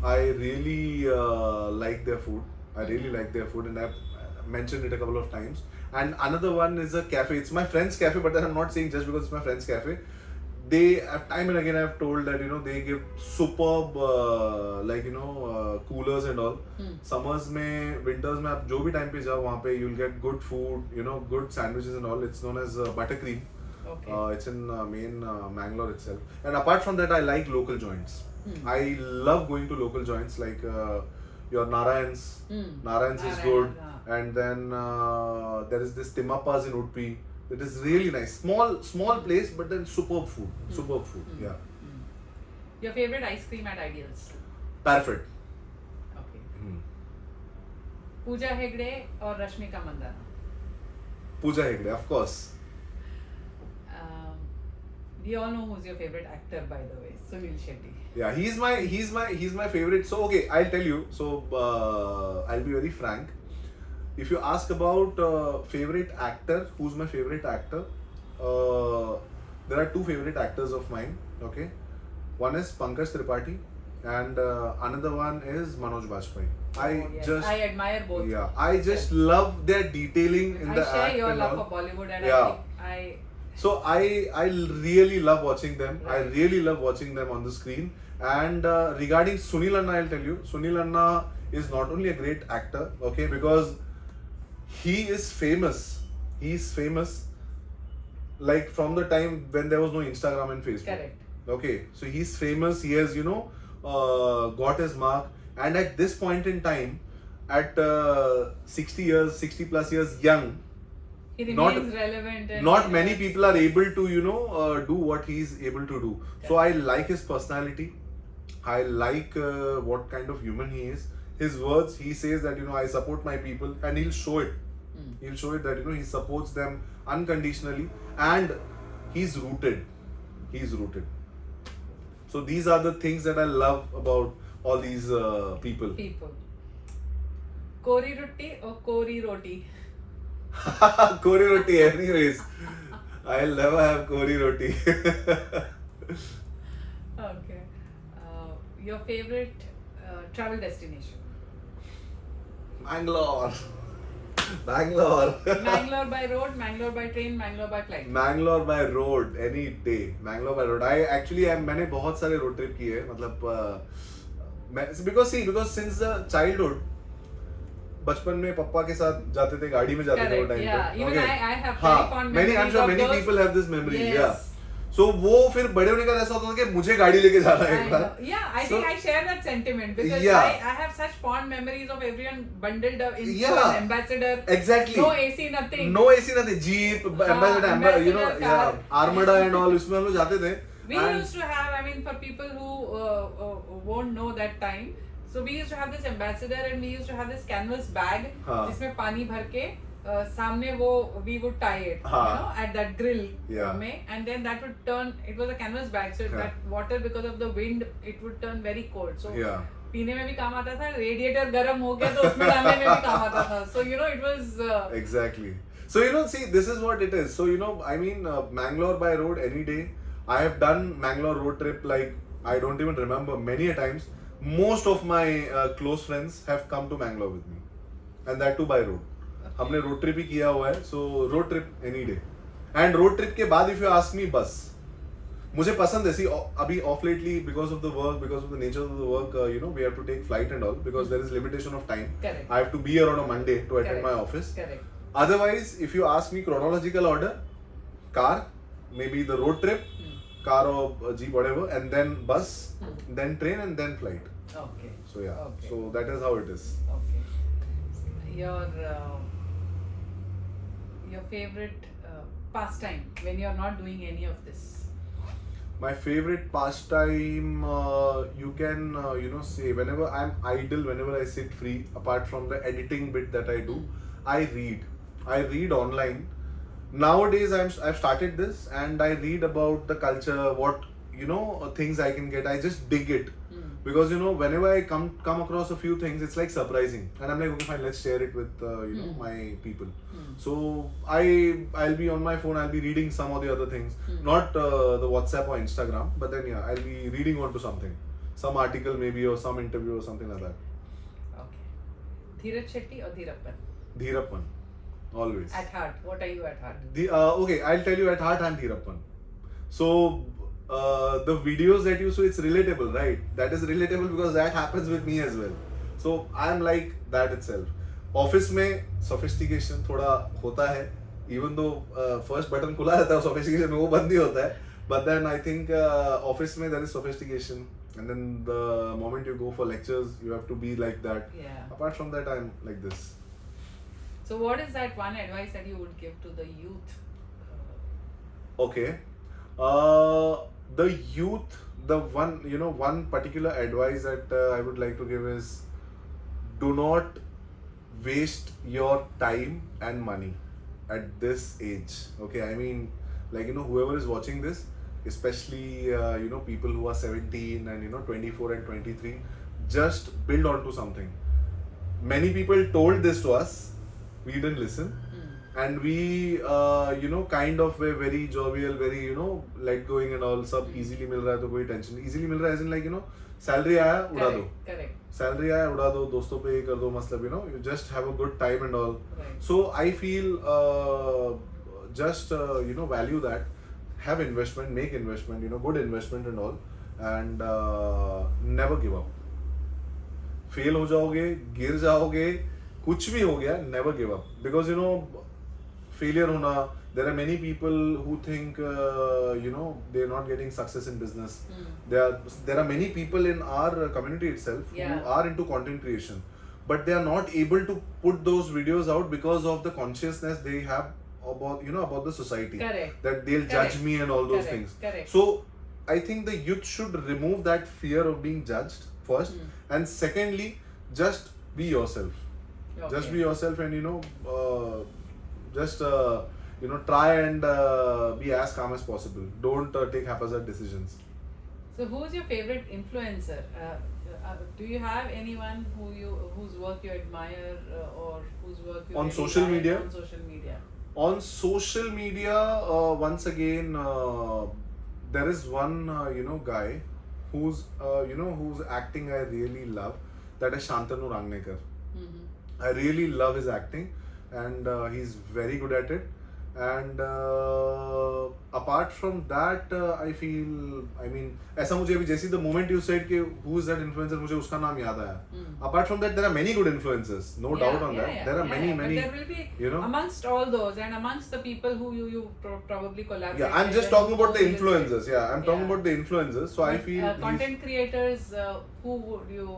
I really like their food. And I've mentioned it a couple of times. And another one is a cafe. It's my friend's cafe, but I'm not saying just because it's my friend's cafe. They, time and again, I've told that, they give superb, coolers and all. Summers mein, winters mein, आप जो भी time पे जाओ वहाँ पे, you'll get good food, good sandwiches and all. It's known as buttercream. Okay. It's in main Mangalore itself. And apart from that, I like local joints. I love going to local joints like your Narayan's. Narayan's is good. And then there is this Timappa's in Udupi. It is really nice. Small place, but then superb food. Yeah. Your favorite ice cream at Ideals? Perfect. Okay. Pooja Hegde or Rashmika Mandanna? Pooja Hegde, of course. We all know who's your favorite actor, by the way. Sunil Shetty. Yeah, he's my favorite. So okay, I'll tell you. So I'll be very frank. If you ask about favorite actor, who's my favorite actor? There are two favorite actors of mine. Okay, one is Pankaj Tripathi, and another one is Manoj Bajpayee. I admire both. Yeah, I just love their detailing in the act. I share your love for Bollywood, and So I really love watching them. Right. I really love watching them on the screen. And regarding Sunil Anna, I'll tell you, Sunil Anna is not only a great actor, okay, because he is famous. He's famous like from the time when there was no Instagram and Facebook. Correct. Okay, so he's famous. He has, got his mark. And at this point in time, at 60 plus years young, he remains relevant. And not many people are able to, do what he's able to do. Okay. So I like his personality. I like what kind of human he is. His words, he says that, I support my people, and he'll show it. He'll show it that, he supports them unconditionally, and he's rooted. So these are the things that I love about all these people. Kori roti or kori roti? Kori roti, anyways. I'll never have kori roti. Okay. Your favorite travel destination? Bangalore. Bangalore. Mangalore by road, Mangalore by train, Mangalore by flight. Bangalore by road, any day. Bangalore by road. मैंने बहुत सारे road trip किए हैं. मतलब because since the childhood, बचपन में पापा के साथ जाते थे, गाड़ी में जाते थे वो टाइम पे. Yeah, even I have very fond memories I'm sure of many those. people have this memories. Yes. Yeah. So वो फिर बड़े होने का ऐसा होता था कि मुझे गाड़ी लेके जाना है एक बार. Yeah, I think I share that sentiment because Yeah. I have such fond memories of everyone bundled up into Yeah. an ambassador. Exactly. No AC, nothing. No AC, nothing. Jeep, ambassador, you know, car. yeah, Armada and all. उसमें हम लोग जाते थे. We used to have, I mean, for people who won't know that time, so we used to have this ambassador and we used to have this canvas bag जिसमें पानी भर के सामने वो we would tie it, you know, at that grill में, and then that would turn. It was a canvas bag, so that water because of the wind it would turn very cold. So पीने में भी काम आता था, radiator गर्म हो गया तो उसमें डालने में भी काम आता था. So you know it was exactly. So you know, see, this is what it is. So you know, I mean, Mangalore by road any day. I have done Mangalore road trip like I don't even remember many a times. Most of my close friends have come to Mangalore with me, and that too by road. हमने road trip ही किया हुआ है, so road trip any day. And road trip के बाद if you ask me, बस मुझे पसंद है. See, अभी off lately because of the work, because of the nature of the work, you know, we have to take flight and all because there is limitation of time. Correct. I have to be here on a Monday to attend my office. Correct. Otherwise, if you ask me chronological order, car, maybe the road trip, car or jeep, whatever, and then bus, then train, and then flight. Okay. So yeah, Okay. so that is how it is. Okay. Your favorite pastime when you are not doing any of this? My favorite pastime, you can you know, say whenever I'm idle, whenever I sit free, apart from the editing bit that I do, I read. I read online. Nowadays I've started this and I read about the culture, what, you know, things I can get. I just dig it. Because you know, whenever I come across a few things, it's like surprising, and I'm like, okay, fine, let's share it with you know, my people. So I'll be on my phone, I'll be reading some of the other things, not the WhatsApp or Instagram, but then yeah, I'll be reading onto something, some article maybe or some interview or something like that. Okay. Dhiraj Shetty or Dhirappan? Dhirappan, always. At heart, what are you at heart? Okay, I'll tell you, at heart I'm Dhirappan. So the videos that you saw, it's relatable, right? That is relatable because that happens with me as well. So I'm like that itself. Office में sophistication थोड़ा होता है, even though first button खुला रहता है sophistication में, वो बंद ही होता है. But then I think office में there is sophistication, and then the moment you go for lectures, you have to be like that. Yeah. Apart from that, I'm like this. So what is that one advice that you would give to the youth? Okay. The youth, the one, you know, one particular advice that I would like to give is, do not waste your time and money at this age. Okay, I mean, like, you know, whoever is watching this, especially you know, people who are 17 and, you know, 24 and 23, just build onto something. Many people told this to us, we didn't listen. And we, you know, kind of were very jovial, very, you know, let going and all. सब easily मिल रहा है तो कोई tension. Easily मिल रहा है as in like, you know, salary आया उड़ा दो. Correct. Salary आया उड़ा दो, दोस्तों पे ये कर दो, मतलब, you know, you just have a good time and all. Right. So I feel just you know, value that, have investment, make investment, you know, good investment and all, and never give up. Fail हो जाओगे, गिर जाओगे, कुछ भी हो गया, never give up, because you know, failure होना, there are many people who think you know, they're not getting success in business. There are many people in our community itself who are into content creation, but they are not able to put those videos out because of the consciousness they have about, you know, about the society. Correct. That they'll judge me and all those things. Correct. So I think the youth should remove that fear of being judged first, and secondly, just be yourself. Okay. Just be yourself, and you know, just you know, try and be as calm as possible. Don't take haphazard decisions. So who's your favorite influencer? Do you have anyone whose work you admire or whose work you On really social like media? on social media? On social media, once again, there is one guy who's acting I really love. That is Shantanu Rangnekar. Mm-hmm. I really love his acting, and he's very good at it. And apart from that, I feel, I mean, ऐसा मुझे अभी जैसे the moment you said कि who is that influencer, मुझे उसका नाम याद आया. Apart from that, there are many good influencers, no doubt on that. There are many. But there will be, amongst all those and amongst the people who you probably collaborate. Yeah, I'm just talking about the influencers. Yeah, I'm talking about the influencers. So I feel content creators. Who would you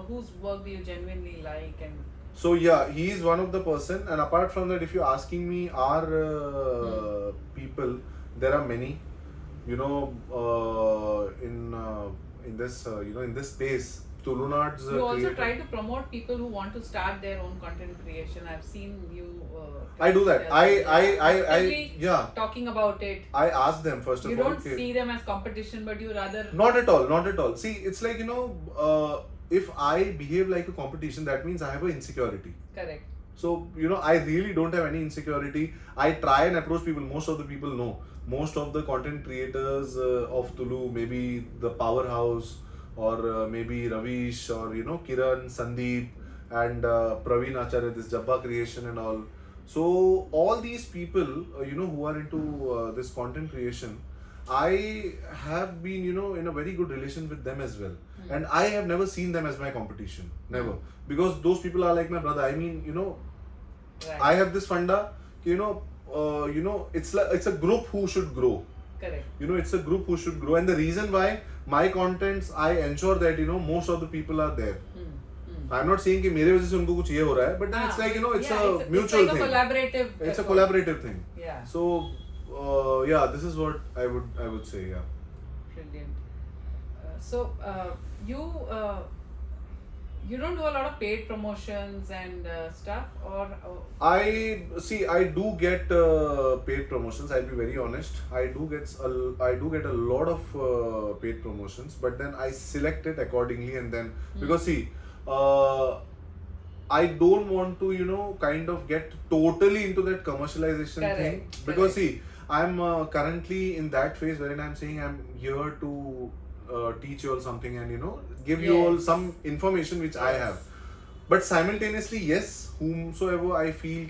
whose work do you genuinely like? And so yeah, he is one of the person. And apart from that, if you're asking me, our people, there are many. In this in this space, Tulunad's you also try to promote people who want to start their own content creation. I've seen you. I do that. I talking about it. I ask them first of all. You don't see them as competition, but you rather. Not at all. Not at all. See, it's like if I behave like a competition, that means I have an insecurity. Correct. So, I really don't have any insecurity. I try and approach people. Most of the people know. Most of the content creators of Tulu, maybe the Powerhouse, or maybe Ravish, or Kiran, Sandeep, and Praveen Acharya, this Jabba creation and all. So, all these people, who are into this content creation, I have been, in a very good relation with them as well. And I have never seen them as my competition. Never. Because those people are like my brother. I mean, right. I have this funda, it's a group who should grow. Correct. It's a group who should grow. And the reason why my contents, I ensure that, most of the people are there. I'm not saying that मेरे वजह से उनको कुछ ये हो रहा है, but then it's like, it's a mutual thing. It's a collaborative thing. Yeah. So, this is what I would say, yeah. Brilliant. So, you don't do a lot of paid promotions and stuff, or I do get paid promotions. I'll be very honest. I do get a lot of paid promotions, but then I select it accordingly, and then because I don't want to kind of get totally into that commercialization thing, because I'm currently in that phase wherein I'm saying I'm here to teach you all something and give you all some information which I have, but simultaneously, yes, whomsoever I feel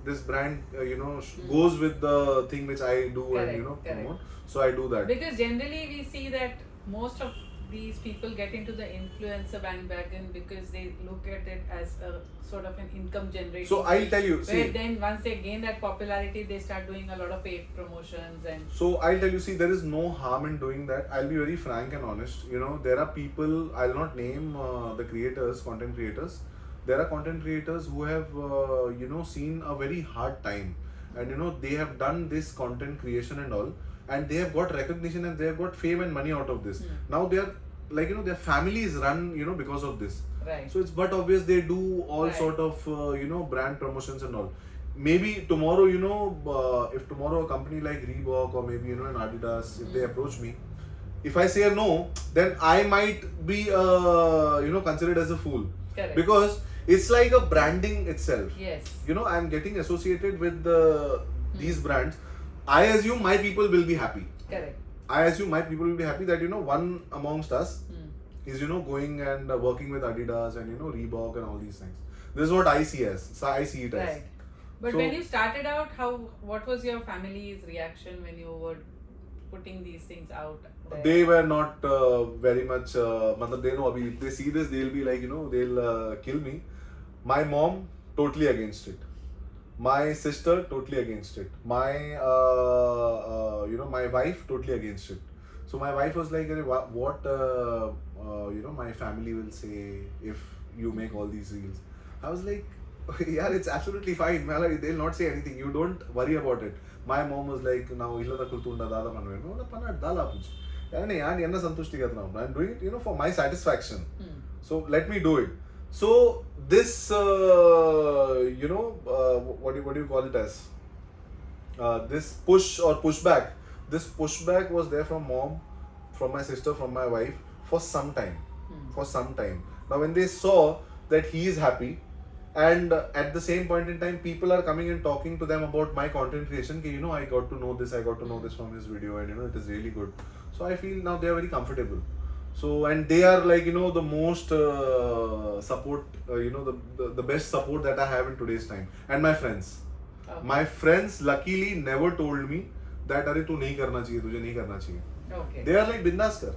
this brand goes with the thing which I do and promote, so I do that. Because generally we see that most of these people get into the influencer bandwagon because they look at it as a sort of an income generator. So I'll tell you, then once they gain that popularity, they start doing a lot of paid promotions and. So I'll tell you, there is no harm in doing that. I'll be very frank and honest. There are people, I'll not name the creators, content creators. There are content creators who have seen a very hard time, and they have done this content creation and all, and they have got recognition and they have got fame and money out of this. Now they are like their families run because of this. Right. So it's but obvious they do all sort of brand promotions and all. Maybe tomorrow if tomorrow a company like Reebok or maybe an Adidas, if they approach me, if I say no, then I might be considered as a fool. Correct. Because it's like a branding itself. Yes. I'm getting associated with these brands. I assume my people will be happy. Correct. I assume my people will be happy that one amongst us is going and working with Adidas and Reebok and all these things. This is what I see as. So I see it as. Right. But when you started out, what was your family's reaction when you were putting these things out there? They were not very much. They know. If they see this, they'll be like they'll kill me. My mom totally against it. My sister totally against it. My my wife totally against it. So my wife was like, what my family will say if you make all these reels. I was like, yeah, it's absolutely fine. They'll not say anything. You don't worry about it. My mom was like, now I'm doing it for my satisfaction. So let me do it. So this what do you call it as this push or pushback, this pushback was there from mom from my sister, from my wife for some time. For some time. Now when they saw that he is happy, and at the same point in time, people are coming and talking to them about my content creation. Ki, I got to know this, from his video, and it is really good. So I feel now they are very comfortable. So, and they are like, the most support, the best support that I have in today's time. And my friends. Okay. My friends luckily never told me that, "Arey, tu nahi karna chahiye, tujhe nahi karna chahiye." Okay. They are like, "Bindas kar.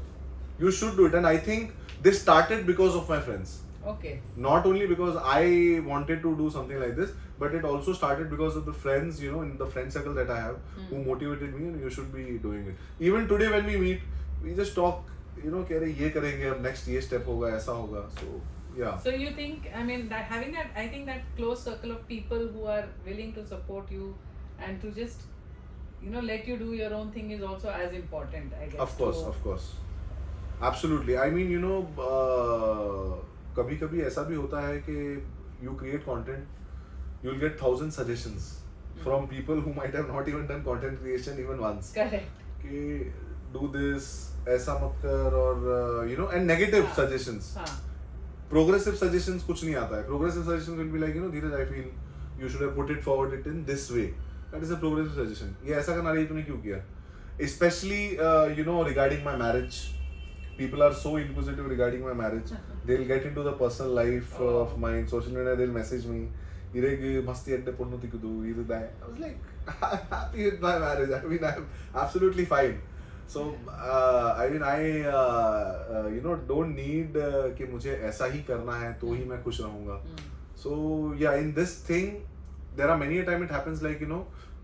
You should do it." And I think this started because of my friends. Okay. Not only because I wanted to do something like this, but it also started because of the friends, in the friend circle that I have, who motivated me, and you should be doing it. Even today when we meet, we just talk, कह रहे ये करेंगे अब next ये step होगा ऐसा होगा. So yeah. So you think, I mean, that having that, I think that close circle of people who are willing to support you and to just, let you do your own thing is also as important, I guess. Of course. Absolutely. I mean, कभी-कभी ऐसा भी होता है कि you create content, you'll get 1,000 suggestions from people who might have not even done content creation even once. Correct. कि do this, ऐसा मत कर, और and negative suggestions. Progressive suggestions कुछ नहीं आता है. Progressive suggestions will be like, Dhiraj, I feel you should have put it forward it in this way. That is a progressive suggestion. ये ऐसा करना रही तूने क्यों किया? Especially regarding my marriage. People are so inquisitive regarding my marriage. They'll get into the personal life of mine. Social media, they'll message me. Masti adde ponnu tikkudu. I was like, I'm happy with my marriage. I mean, I'm absolutely fine. So, I mean, I don't need कि मुझे ऐसा ही करना है तो ही मैं खुश रहूँगा. So, yeah, in this thing, there are many a time it happens like,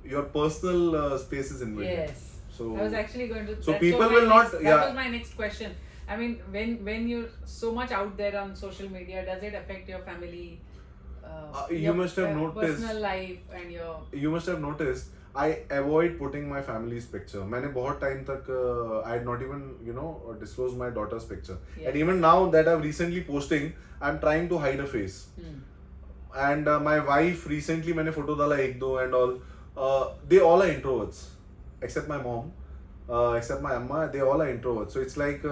your personal space is invaded. Yes. So, I was actually going to. So people will not. That was my next question. I mean, when you're so much out there on social media, does it affect your family? You must have noticed. Personal life and your. You must have noticed. I avoid putting my family's picture. मैंने बहुत time तक I had not even disclosed my daughter's picture. Yeah. And even now that I'm recently posting, I'm trying to hide a face. And my wife recently मैंने photo डाला एक दो and all. They all are introverts. Except my mom, except my amma, they all are introverts. So it's like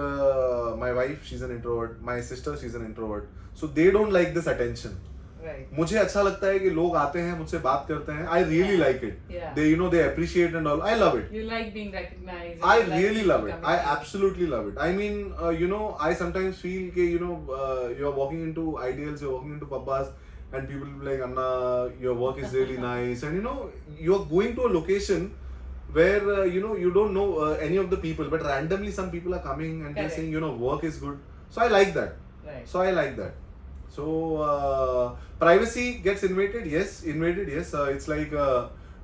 my wife, she's an introvert. My sister, she's an introvert. So they don't like this attention. Right. मुझे अच्छा लगता है कि लोग आते हैं मुझसे बात करते हैं. I really like it. Yeah. They they appreciate and all. I love it. You like being recognized. I really love it. I absolutely love it. I mean, I sometimes feel कि you're walking into ideals, you're walking into pabbas, and people will be like, Anna, your work is really nice, and you're going to a location where you don't know any of the people, but randomly some people are coming and they're saying work is good. So I like that. Right. So privacy gets invaded. Yes. It's like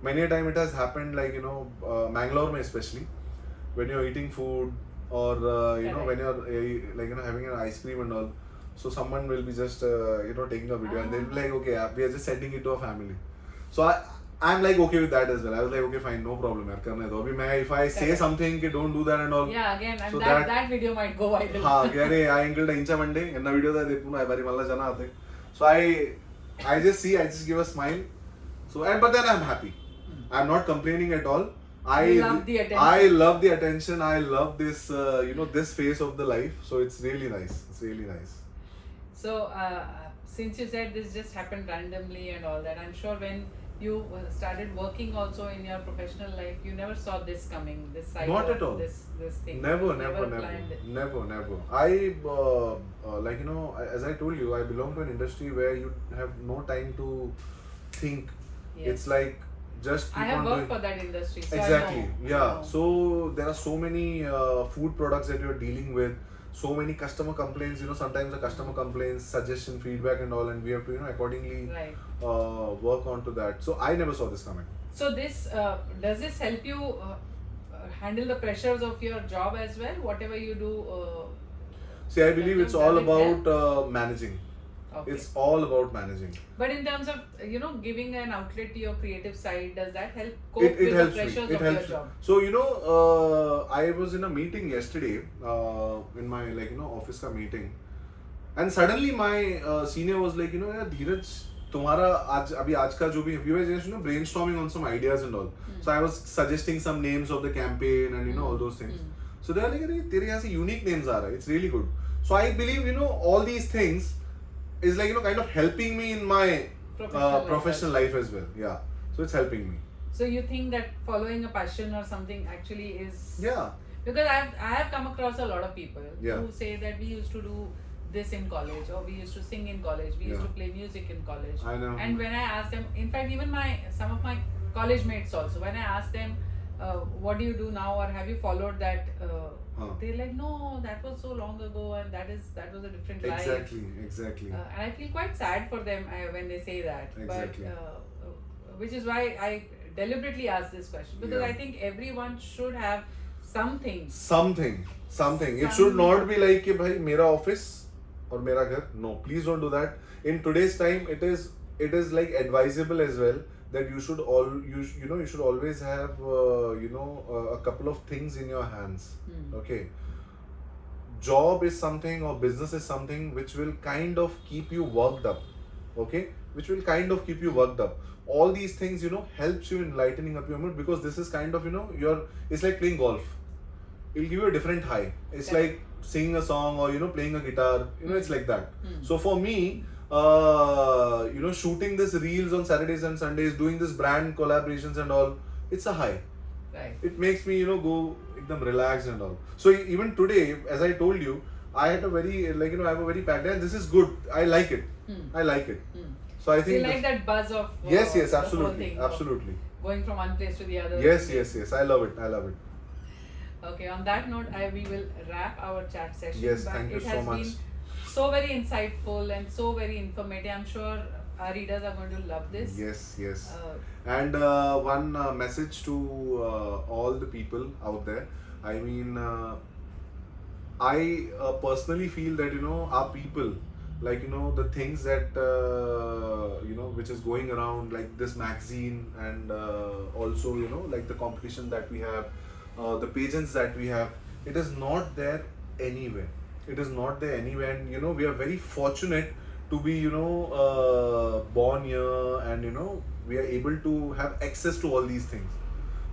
many a time it has happened, like Mangalore mein especially, when you're eating food or when you're like having an ice cream and all. So someone will be just taking a video and they'll be like, okay, we are just sending it to a family. So I'm like okay with that as well. I was like, okay, fine, no problem, yaar, karne do. Abhi if I say something कि don't do that and all. Yeah, again, and so that video might go viral. हाँ, कह रहे I angled incha Monday, enna video था देखो ना बारी मल्ला जाना आते. So I just give a smile. So but then I'm happy. I'm not complaining at all. I love the attention. I love this this phase of the life. So it's really nice. So since you said this just happened randomly and all that, I'm sure when you started working also in your professional life, you never saw this coming, this side not of at all. This thing. Never. I as I told you, I belong to an industry where you have no time to think. Yes. It's like just keep I have on worked doing. For that industry. So Exactly. I know. So there are so many food products that you're dealing with. So many customer complaints, sometimes the customer complains, suggestion, feedback and all, and we have to, accordingly work onto that. So I never saw this coming. So this, does this help you handle the pressures of your job as well, whatever you do? See, I believe it's all about managing. Okay. It's all about managing. But in terms of, giving an outlet to your creative side, does that help cope with the pressures of your job? So, I was in a meeting yesterday, in my office ka meeting, and suddenly my senior was like, Dhiraj, तुम्हारा आज का जो भी, we were just brainstorming on some ideas and all. So I was suggesting some names of the campaign and all those things. So they are like, "Arey, तेरे यहाँ से unique names आ रहा है." It's really good. So I believe all these things is like kind of helping me in my professional life as well. Yeah. So it's helping me. So you think that following a passion or something actually is... Yeah. Because I have come across a lot of people Yeah. who say that we used to do this in college, or we used to sing in college, we used to play music in college. I know. And when I asked them, in fact even some of my college mates also, when I asked them what do you do now, or have you followed that, they're like, no, that was so long ago, and that was a different life. Exactly. And I feel quite sad for them when they say that. Exactly. But which is why I deliberately asked this question, because I think everyone should have something. It should not be like कि भाई मेरा office और मेरा घर. No, please don't do that. In today's time, it is like advisable as well that you should always have a couple of things in your hands. Okay. Job is something, or business is something which will kind of keep you worked up. Okay, which will kind of keep you worked up. All these things helps you in lightening up your mood, because this is kind of it's like playing golf. It'll give you a different high. It's like singing a song or playing a guitar. It's like that. So for me, shooting this reels on Saturdays and Sundays, doing this brand collaborations and all, it's a high. Right. It makes me go ekdam relaxed and all. So even today, as I told you, I had a very I have a very packed day, and this is good. I like it. I like it. So I think you like that buzz of yes, the whole absolutely, thing, absolutely. Going from one place to the other. Yes. I love it. Okay, on that note, we will wrap our chat session. Yes, but thank you so much. It has been so very insightful and so very informative. I'm sure our readers are going to love this. Yes. And one message to all the people out there. I mean, I personally feel that our people, like the things that which is going around, like this magazine, and also like the competition that we have, the pageants that we have, it is not there anywhere. And we are very fortunate to be born here, and we are able to have access to all these things.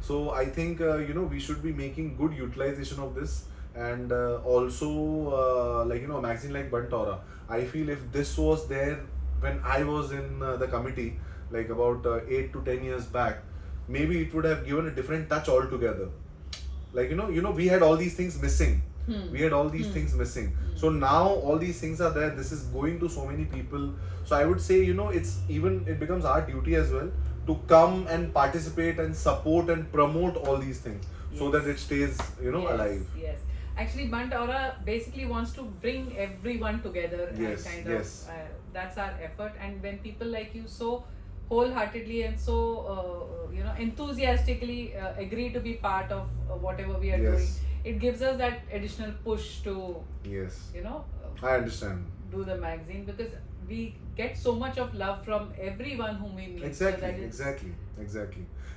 So I think we should be making good utilization of this. And also a magazine like Bunt-Aura, I feel if this was there when I was in the committee, like about 8 to 10 years back, maybe it would have given a different touch altogether. Like we had all these things missing. So now all these things are there. This is going to so many people. So I would say it becomes our duty as well to come and participate and support and promote all these things, so that it stays alive. Yes. Actually, Bunt-Aura basically wants to bring everyone together. Yes, and yes. That's our effort. And when people like you so wholeheartedly and so enthusiastically agree to be part of whatever we are doing, it gives us that additional push to I understand, do the magazine, because we get so much of love from everyone whom we meet. Exactly.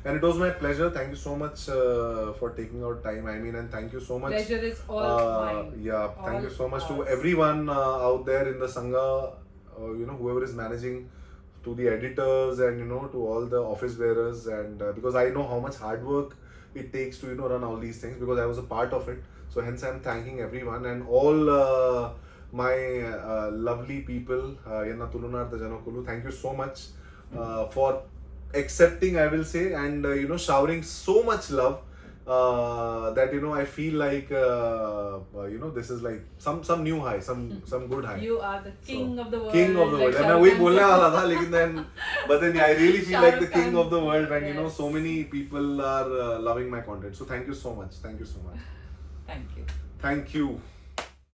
And it was my pleasure. Thank you so much for taking out time. I mean, and thank you so much. Pleasure is all mine. Yeah, thank you so much to everyone out there in the Sangha, whoever is managing, to the editors, and to all the office bearers, and because I know how much hard work it takes to run all these things, because I was a part of it. So hence I'm thanking everyone and all my lovely people. Thank you so much for accepting, I will say, and showering so much love that I feel like this is like some new high, some good high. You are the king of the world. King of the world. And but then I really feel like the king of the world when so many people are loving my content. So thank you so much. Thank you. Thank you.